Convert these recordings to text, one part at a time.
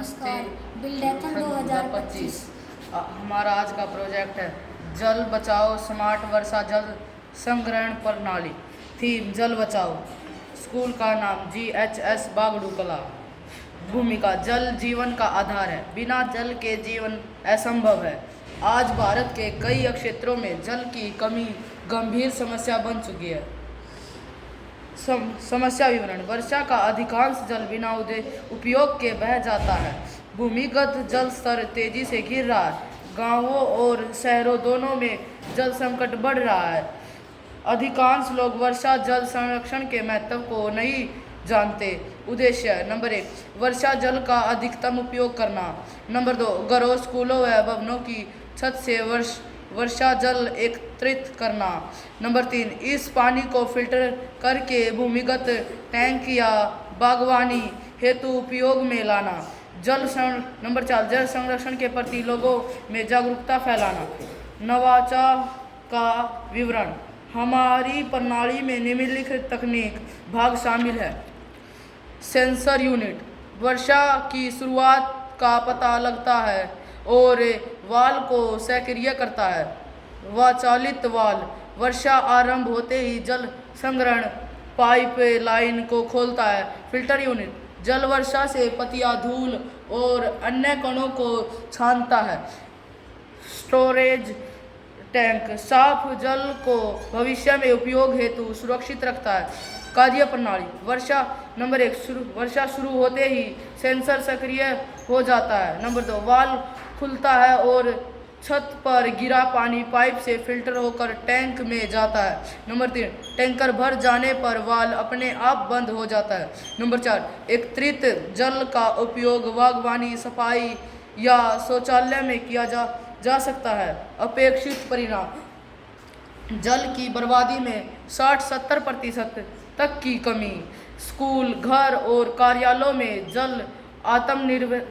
नमस्ते। बिल्डेथन 2025 हमारा आज का प्रोजेक्ट है जल बचाओ स्मार्ट वर्षा जल संग्रहण प्रणाली। थीम जल बचाओ। स्कूल का नाम GHS बागड़ू कला। भूमिका जल जीवन का आधार है, बिना जल के जीवन असंभव है। आज भारत के कई क्षेत्रों में जल की कमी गंभीर समस्या बन चुकी है। समस्या विवरण। वर्षा का अधिकांश जल बिना उपयोग के बह जाता है। भूमिगत जल स्तर तेजी से गिर रहा है। गांवों और शहरों दोनों में जल संकट बढ़ रहा है। अधिकांश लोग वर्षा जल संरक्षण के महत्व को नहीं जानते। उद्देश्य नंबर 1, वर्षा जल का अधिकतम उपयोग करना। नंबर 2, घरों, स्कूलों व भवनों की छत से वर्षा जल एकत्रित करना। नंबर 3, इस पानी को फिल्टर करके भूमिगत टैंक या बागवानी हेतु उपयोग में लाना। नंबर 4, जल संरक्षण के प्रति लोगों में जागरूकता फैलाना। नवाचार का विवरण। हमारी प्रणाली में निम्नलिखित तकनीक भाग शामिल है। सेंसर यूनिट वर्षा की शुरुआत का पता लगता है और वाल्व को सक्रिय करता है। स्वचालित वाल्व वर्षा आरंभ होते ही जल संग्रहण पाइप लाइन को खोलता है। फिल्टर यूनिट जल वर्षा से पतिया, धूल और अन्य कणों को छानता है। स्टोरेज टैंक साफ जल को भविष्य में उपयोग हेतु सुरक्षित रखता है। कार्य प्रणाली वर्षा नंबर 1, वर्षा शुरू होते ही सेंसर सक्रिय हो जाता है। नंबर 2, वाल्व खुलता है और छत पर गिरा पानी पाइप से फिल्टर होकर टैंक में जाता है। नंबर 3, टैंकर भर जाने पर वाल्व अपने आप बंद हो जाता है। नंबर 4, एकत्रित जल का उपयोग बागवानी, सफाई या शौचालय में किया जा सकता है। अपेक्षित परिणाम जल की बर्बादी में 60-70% तक की कमी। स्कूल, घर और कार्यालयों में जल आत्मनिर्भरता।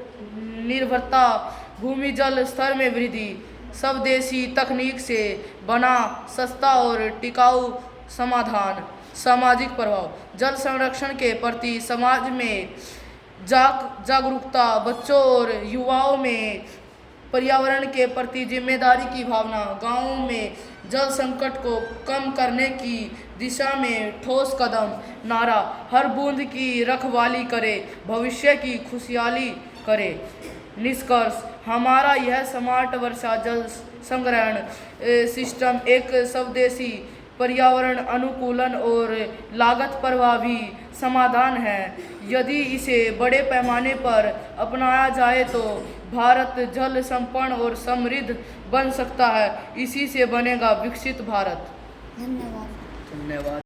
भूमि जल स्तर में वृद्धि। स्वदेशी तकनीक से बना सस्ता और टिकाऊ समाधान। सामाजिक प्रभाव जल संरक्षण के प्रति समाज में जागरूकता। बच्चों और युवाओं में पर्यावरण के प्रति जिम्मेदारी की भावना। गांवों में जल संकट को कम करने की दिशा में ठोस कदम। नारा हर बूंद की रखवाली करे, भविष्य की खुशहाली करे। निष्कर्ष हमारा यह स्मार्ट वर्षा जल संग्रहण सिस्टम एक स्वदेशी, पर्यावरण अनुकूलन और लागत प्रभावी समाधान है। यदि इसे बड़े पैमाने पर अपनाया जाए तो भारत जल संपन्न और समृद्ध बन सकता है। इसी से बनेगा विकसित भारत। धन्यवाद।